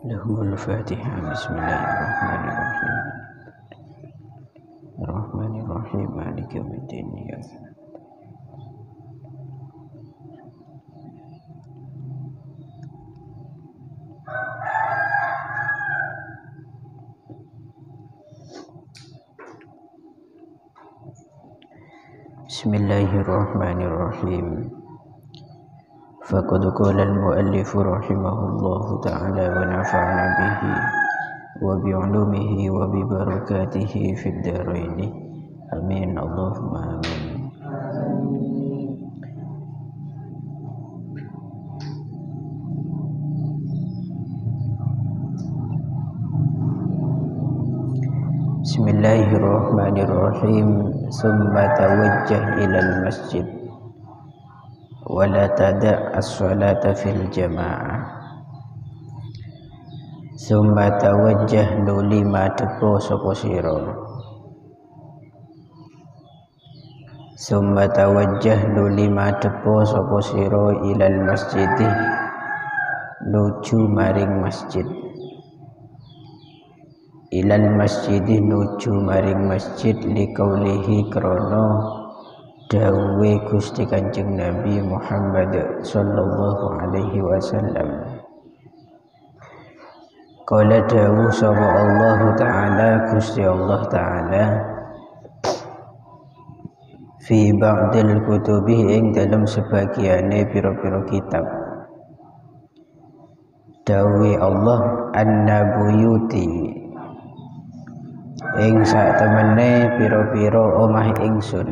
Lahumul Fatihah. Bismillahirrahmanirrahim. Ar-Rahmanirrahim. Maliki yaumiddin. Bismillahirrahmanirrahim. Faqad qala al-muallif rahimahullahu ta'ala wa nafa'ana bihi wa bi'ulumihi wa bi barakatihi fid dharain. Amin. Allahumma amin. Bismillahirrahmanirrahim. Summa tawajjah ila al-masjid wa la tada' as-salata fil jamaah. Summa tawajjah nuli madhepo sapa sira. Summa tawajjah nuli madhepo sapa sira ilal masjid, nuju maring masjid. Ilal masjid nuju maring masjid liqaulihi krana dawe Gusti Kanjeng Nabi Muhammad sallallahu alaihi wasallam. Qala dawu sapa Allah taala, Gusti Allah taala, fi ba'dil kutubi ing dalam sebagiane pira-pira kitab. Dawe Allah, annabuyuti ing satemene pira-pira omah ingsun.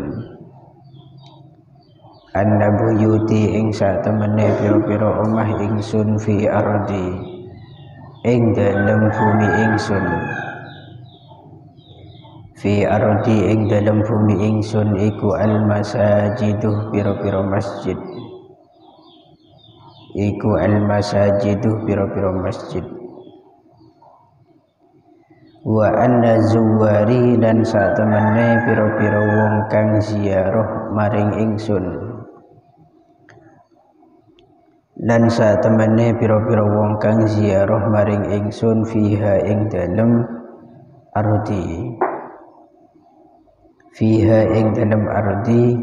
Annabuyuti ing satemene pira-pira omah ingsun fi ardi ing dalem bumi ingsun. Fi ardi ing dalem bumi ingsun iku al masajidu pira-pira masjid. Iku al masajidu pira-pira masjid. Wa anna zuwari lan satemene pira-pira wong kang ziarah maring ingsun. Lan satemene pira-pira wong kang ziarah maring ingsun fiha ing dalem ardi. Fiha ing dalem ardi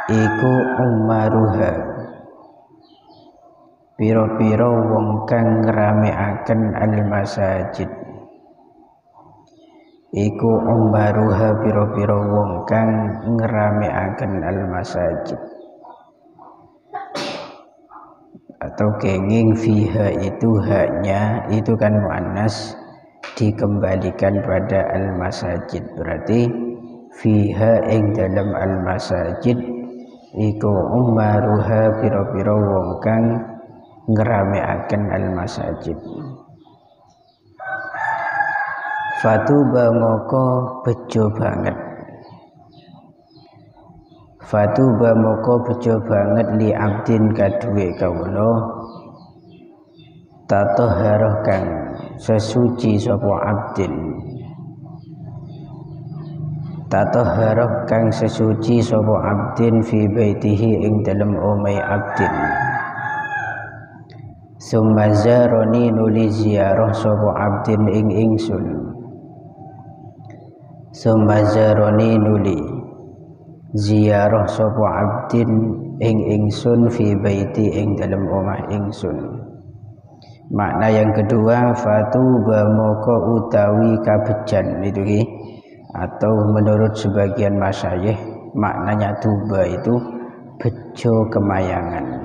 iku umaruha pira-pira wong kang ngramekaken al masajid. Iku umaruha pira-pira wong kang ngramekaken al masajid. Atau kenging fiha itu haknya itu kan muannas dikembalikan pada al masajid, berarti fiha ing dalam al masajid iku umaruha pira-pira wong kang ngramekaken al masajid. Fatuba moko bejo banget. Fatuba moko bejo banget li abdin kaduwe kawula tatahharah kang sesuci sapa abdin. Tatahharah kang sesuci sapa abdin fi baitihi ing dalem omahe abdin. Summa zaroni nuli ziarah sapa abdin ing ingsun. Summa zaroni nuli ziarah sapa abdin ing ingsun fi baiti ing dalem omah ingsun. Makna yang kedua, fatuba moko utawi kabejan itu ki, atau menurut sebagian masyayikh maknanya tuba itu bejo kemayangan.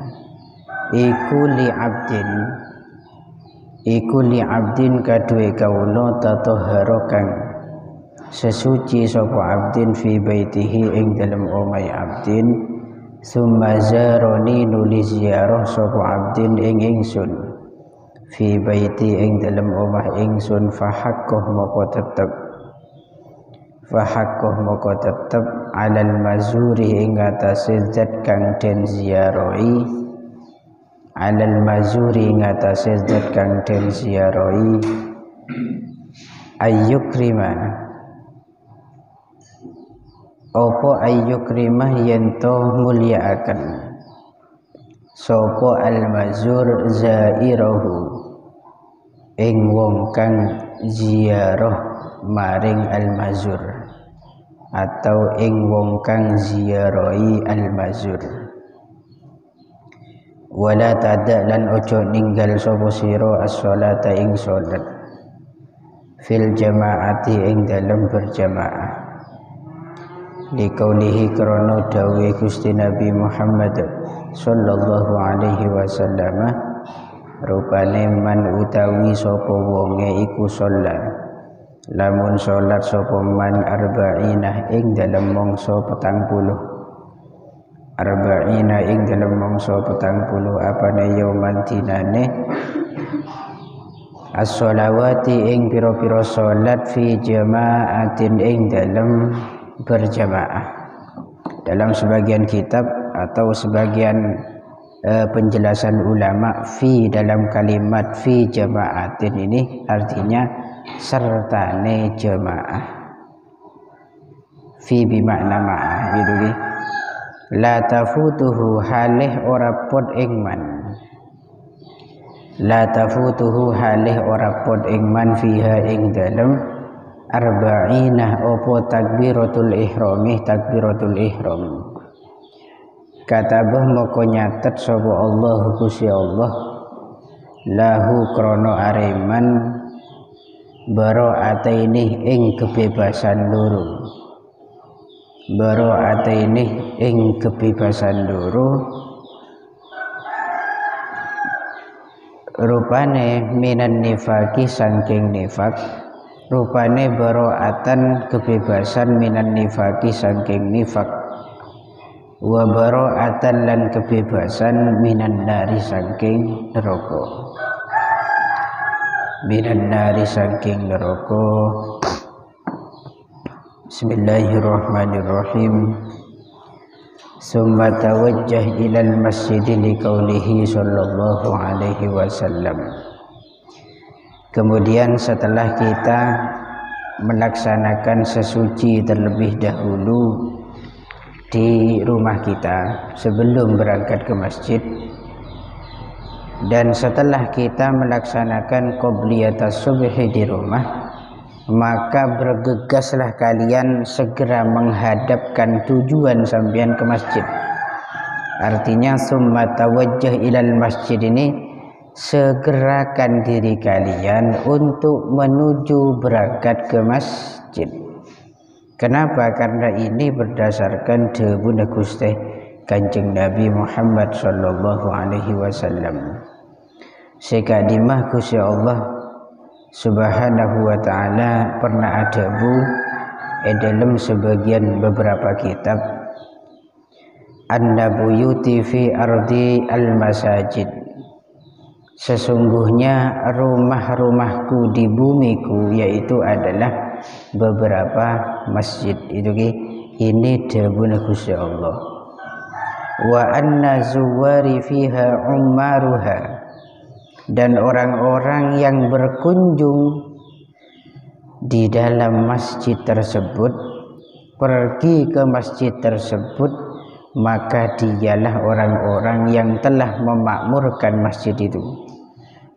Iku li abdin kaduwe kawula tatahhara kang sesuci sapa abdin fi baitihi ing dalem omahe abdin. Summa zaroni nuli ziarah sapa abdin ing ingsun fi baiti ing dalem omah ingsun. Fahaqqah moko tetep alal mazuri ing atase zat kang den ziarahi. Alal mazuri ing atase zat kang den ziarahi ayyukrima opo ayyukrimah yento mulyaaken sapa al mazur zairahu ing wong kang ziarah maring al-mazur atau ing wong kang ziarahi al-mazur. Wala tada lan ojo ninggal sapa sira as-sholata ing salat fil jamaati ing dalam berjamaah liqaulihi krana dawuh Gusti Nabi Muhammad sallallahu alaihi wasallam rupane man utawi sapa wonge iku sholat lamun sholat sapa man arba'ina ing dalam mangsa 40 arba'ina ing dalam mangsa 40 apane yauman dinane as-sholawati ing pira-pira salat fi jama'atin ing dalam berjamaah. Dalam sebagian kitab atau sebagian penjelasan ulama fi dalam kalimat fi jama'atin ini artinya sertane jamaah. Fi bimakna ma'ah gitu ki. La tafutuhu halih ora pod ing man. La tafutuhu halih ora pod ing man fiha ing dalem arba'ina opo takbiratul takbiratul ihram. Katabah moko nyatet sapa Allah Gusti Allah lahu krono areman bara'ataini ing kebebasan loro. Bara'ataini ing kebebasan loro rupane minan nifaki saking nifak. Rupane bara'atan kebebasan minan nifaki saking nifak wa bara'atan lan kebebasan minan nari saking neraka. Minan nari saking neraka. Bismillahirrahmanirrahim. Summa tawajjah ilal masjid liqaulihi sallallahu alaihi wasallam. Kemudian setelah kita melaksanakan sesuci terlebih dahulu di rumah kita sebelum berangkat ke masjid, dan setelah kita melaksanakan qobliyatas subhi di rumah, maka bergegaslah kalian segera menghadapkan tujuan sampean ke masjid. Artinya summa tawajjah ilal masjid ini segerakan diri kalian untuk menuju berangkat ke masjid. Kenapa? Karena ini berdasarkan dawuh Gusti Kanjeng Nabi Muhammad sallallahu alaihi wasallam. Sekadimah Gusti Allah Subhanahu wa ta'ala pernah adabu dalam sebagian beberapa kitab an-nabuyuti fi ardi al-masajid. Sesungguhnya rumah-rumahku di bumiku yaitu adalah beberapa masjid. Ini dawuh Gusti Allah. Wa anna zuwari fiha ummaruha, dan orang-orang yang berkunjung di dalam masjid tersebut, pergi ke masjid tersebut, maka dialah orang-orang yang telah memakmurkan masjid itu.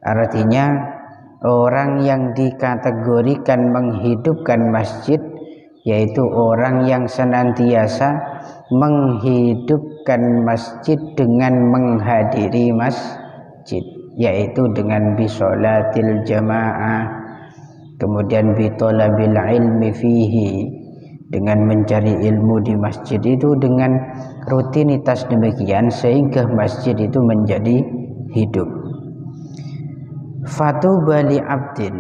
Artinya orang yang dikategorikan menghidupkan masjid yaitu orang yang senantiasa menghidupkan masjid dengan menghadiri masjid, yaitu dengan bisolatil jamaah, kemudian bitolabil ilmi fihi, dengan mencari ilmu di masjid itu dengan rutinitas demikian sehingga masjid itu menjadi hidup. Fatuba li abdin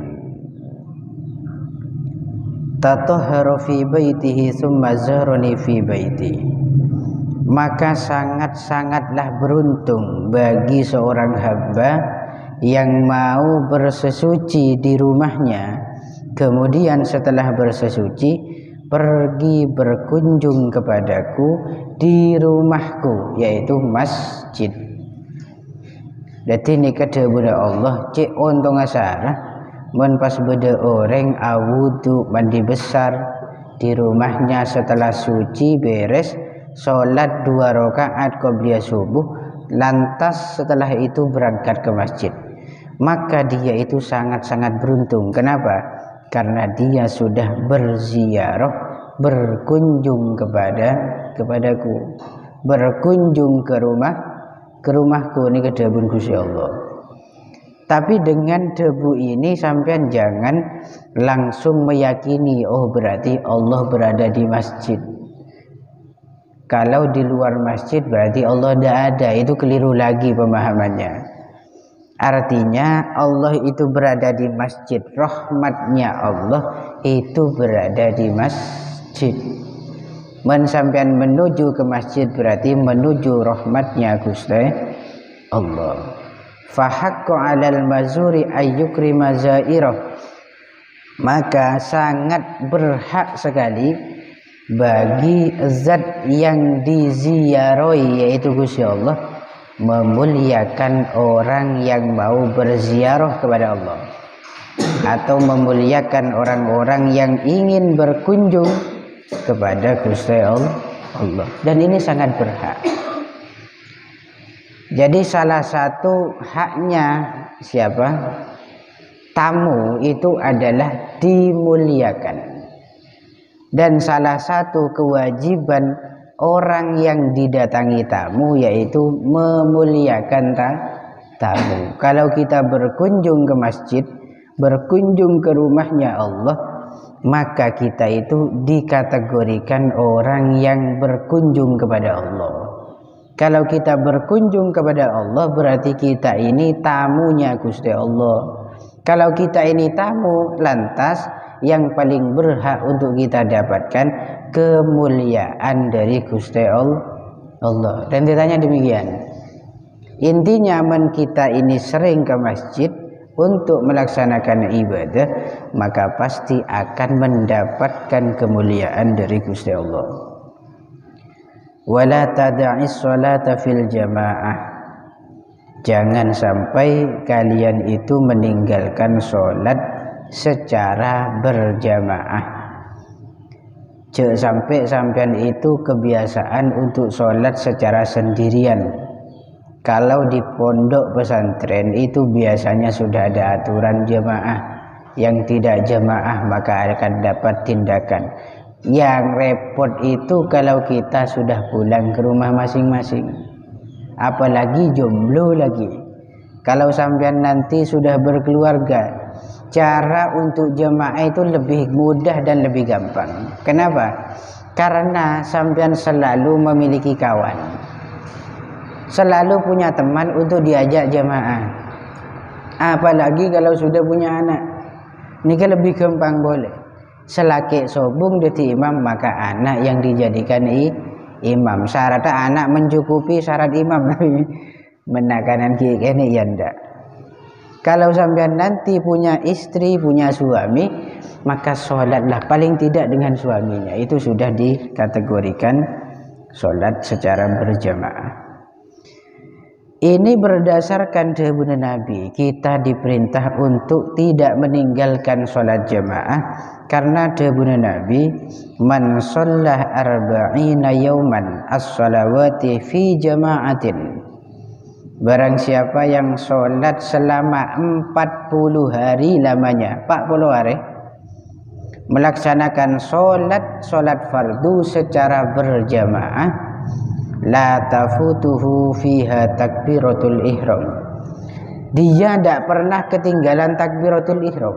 tatahharu fi baitihi thumma zarani fi baiti. Maka sangat-sangatlah beruntung bagi seorang hamba yang mau bersesuci di rumahnya, kemudian setelah bersesuci pergi berkunjung kepadaku di rumahku yaitu masjid. Dadi nek kedawuh Allah cek untung asara mun pas beda orang awudu mandi besar di rumahnya setelah suci beres sholat 2 rakaat qobliyah subuh, lantas setelah itu berangkat ke masjid. maka dia itu sangat-sangat beruntung. Kenapa? Karena dia sudah berziarah, berkunjung kepadaku, berkunjung ke rumahku ini ke debun Gusti Allah. Tapi dengan debu ini sampean jangan langsung meyakini oh berarti Allah berada di masjid. Kalau di luar masjid berarti Allah tidak ada, itu keliru lagi pemahamannya. Artinya Allah itu berada di masjid, rahmatnya Allah itu berada di masjid. Sampean menuju ke masjid berarti menuju rahmatnya Gusti Allah. Fahaqqa 'alal mazuri ayyukrima zairah, maka sangat berhak sekali bagi zat yang diziarahi yaitu Gusti Allah memuliakan orang yang mau berziarah kepada Allah, atau memuliakan orang-orang yang ingin berkunjung kepada Gusti Allah. Dan ini sangat berhak. Jadi salah satu haknya siapa? Tamu itu adalah dimuliakan. Dan salah satu kewajiban orang yang didatangi tamu yaitu memuliakan tamu. Kalau kita berkunjung ke masjid, berkunjung ke rumahnya Allah, maka kita itu dikategorikan orang yang berkunjung kepada Allah. Kalau kita berkunjung kepada Allah berarti kita ini tamunya Gusti Allah. Kalau kita ini tamu, lantas yang paling berhak untuk kita dapatkan kemuliaan dari Gusti Allah. Dan ditanya demikian. Intinya kita ini sering ke masjid untuk melaksanakan ibadah, maka pasti akan mendapatkan kemuliaan dari Gusti Allah. Wala tada'is sholata fil jamaah, jangan sampai kalian itu meninggalkan sholat secara berjamaah. Jangan sampai sampean itu kebiasaan untuk sholat secara sendirian. Kalau di pondok pesantren itu biasanya sudah ada aturan jamaah. Yang tidak jamaah maka akan dapat tindakan. Yang repot itu kalau kita sudah pulang ke rumah masing-masing, apalagi jomblo lagi. Kalau sampean nanti sudah berkeluarga, cara untuk jemaah itu lebih mudah dan lebih gampang. Kenapa? Karena sampean selalu memiliki kawan, selalu punya teman untuk diajak jemaah. Apalagi kalau sudah punya anak, ini kan lebih gampang boleh. Selaki sobung dadi imam, maka anak yang dijadikan imam. Syaratnya anak mencukupi syarat imam. Menakanan kene ya ndak. Kalau sampean nanti punya istri, punya suami, maka sholatlah paling tidak dengan suaminya. Itu sudah dikategorikan sholat secara berjamaah. Ini berdasarkan dawuh Nabi, kita diperintah untuk tidak meninggalkan sholat jamaah karena dawuh Nabi, man shallah arba'ina yauman as-shalawati fi jama'atin, barang siapa yang sholat selama 40 hari lamanya, 40 hari melaksanakan sholat fardu secara berjamaah, la tafutuhu fiha takbiratul ihram, dia tidak pernah ketinggalan takbiratul ihram.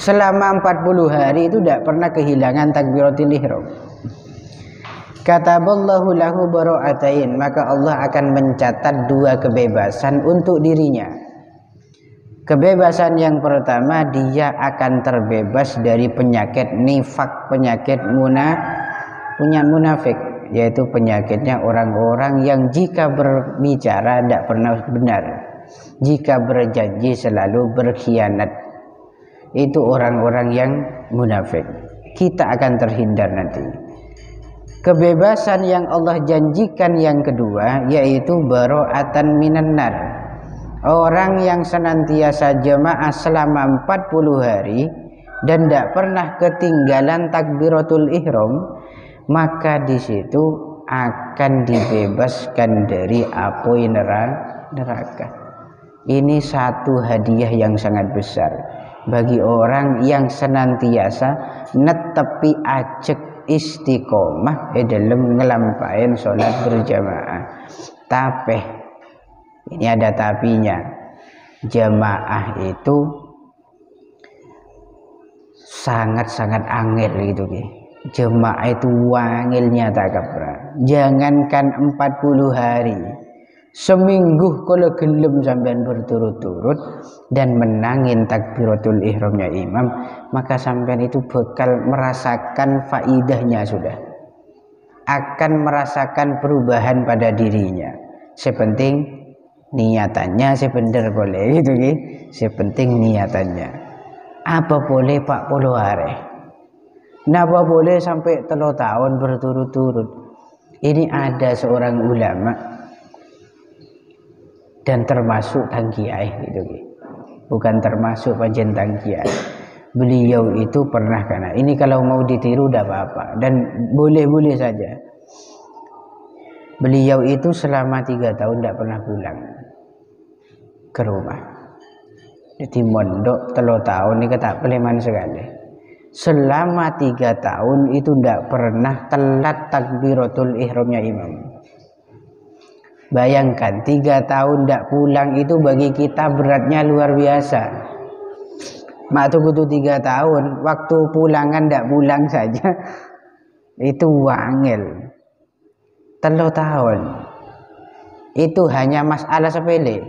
Selama 40 hari itu tidak pernah kehilangan takbiratul ihram. Kataballahu lahu bara'atain, maka Allah akan mencatat 2 kebebasan untuk dirinya. Kebebasan yang pertama, dia akan terbebas dari penyakit nifak, penyakit munafik, yaitu penyakitnya orang-orang yang jika berbicara tidak pernah benar, jika berjanji selalu berkhianat. Itu orang-orang yang munafik. Kita akan terhindar nanti. Kebebasan yang Allah janjikan yang kedua yaitu bara'atan minan nar. Orang yang senantiasa jamaah selama 40 hari dan tidak pernah ketinggalan takbiratul ihram, maka di situ akan dibebaskan dari api neraka. Ini satu hadiah yang sangat besar bagi orang yang senantiasa netepi ajek istiqomah dalam ngelampain sholat berjamaah. Tapi ini ada tapinya, jamaah itu sangat-sangat angel gitu ki. Jemaah itu wangilnya tak kapra. Jangankan 40 hari, seminggu kalau gelem sampean berturut-turut dan menangin takbiratul ihramnya imam, maka sampean itu bakal merasakan faidahnya sudah. Akan merasakan perubahan pada dirinya. Sepenting niatannya sebenar boleh gitu ki. Sepenting niatannya. Apa boleh Pak puluh hari? Napa boleh sampai 3 tahun berturut-turut? Ini ada seorang ulama dan termasuk tangkiai gitu. Bukan termasuk pajen tangkiai. Beliau itu pernah karena ini kalau mau ditiru udah apa-apa dan boleh-boleh saja. Beliau itu selama 3 tahun tidak pernah pulang ke rumah. Jadi mondok 3 tahun ini ketak peleman sekali. Selama 3 tahun itu tidak pernah telat takbiratul ihramnya imam. Bayangkan 3 tahun tidak pulang itu bagi kita beratnya luar biasa. Mak tunggu 3 tahun, waktu pulangan tidak pulang saja itu wangil. 3 tahun itu hanya masalah sepele.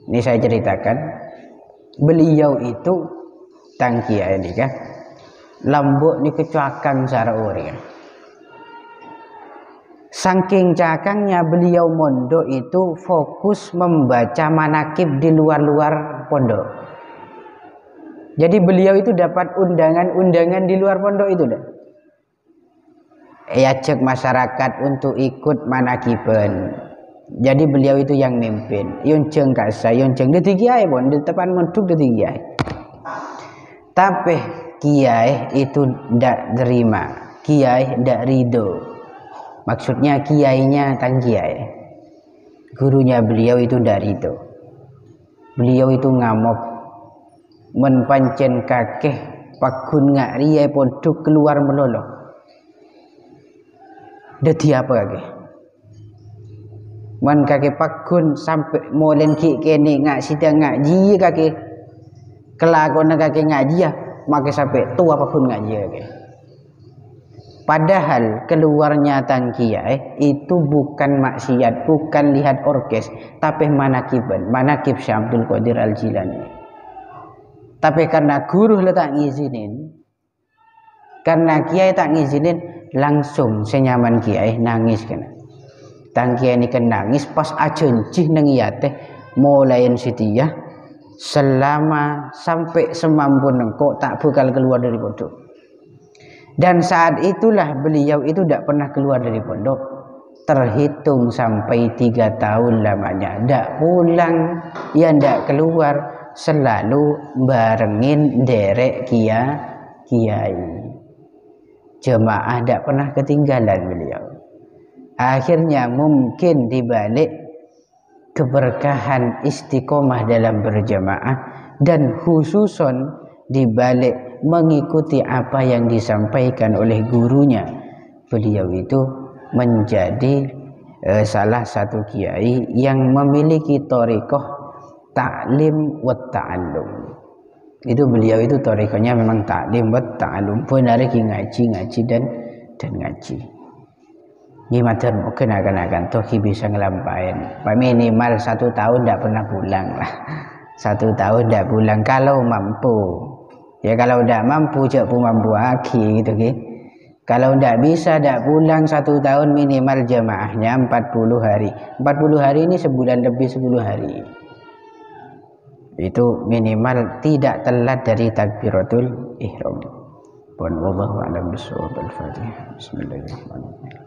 Ini saya ceritakan, beliau itu tangkia ini kan lambuk ni kecuakan cara orang. Saking cakangnya beliau mondok itu fokus membaca manakib di luar-luar pondok. Jadi beliau itu dapat undangan-undangan di luar pondok itu dah. Ajak masyarakat untuk ikut manakiban. Jadi beliau itu yang mimpin. Yunceng kasa, yunceng di kiai pun di depan mondok di kiai. Tapi kiai itu tidak terima, kiai tidak ridho. Maksudnya kiainya tang kiai, gurunya beliau itu tidak ridho. Beliau itu ngamuk, menpancen kakeh pakun ngak riai poduk keluar melolo. Dadi apa kakeh? Man kakek pakun sampai molen ki kene ngak sidang ngaji kakek. Kelakon kakek ngaji ya, maka sampai tua apapun ngaji kakek. Padahal keluarnya tangkiai itu bukan maksiat, bukan lihat orkes, tapi manakiban, manakib Syekh Abdul Qadir Al-Jilani. Tapi karena guru tak ngizinin, karena kiai tak ngizinin, langsung senyaman kiai nangis kena. Tangkiai ini kan nangis pas ajencih nengiyate mulain sitiyah. Selama sampai semampu engkau tak bakal keluar dari pondok. Dan saat itulah beliau itu tidak pernah keluar dari pondok. Terhitung sampai 3 tahun lamanya. Tidak pulang, ya tidak keluar. Selalu barengin derek kiai. Jemaah tidak pernah ketinggalan beliau. Akhirnya mungkin dibalik keberkahan istiqomah dalam berjamaah dan khususon dibalik mengikuti apa yang disampaikan oleh gurunya, beliau itu menjadi salah satu kiai yang memiliki thariqah ta'lim wa ta'allum. Itu beliau itu thariqahnya memang ta'lim wa ta'allum, benar ngaji dan ngaji. Gimana mungkin akan toki bisa ngelampain. Minimal 1 tahun tidak pernah pulang lah. 1 tahun tidak pulang kalau mampu. Ya kalau tidak mampu cak pun mampu lagi gitu ki. Kalau tidak bisa tidak pulang 1 tahun minimal jamaahnya 40 hari. 40 hari ini sebulan lebih 10 hari. Itu minimal tidak telat dari takbiratul ihram. Wallahu a'lam bishawab. Al-Fatihah. Bismillahirrahmanirrahim.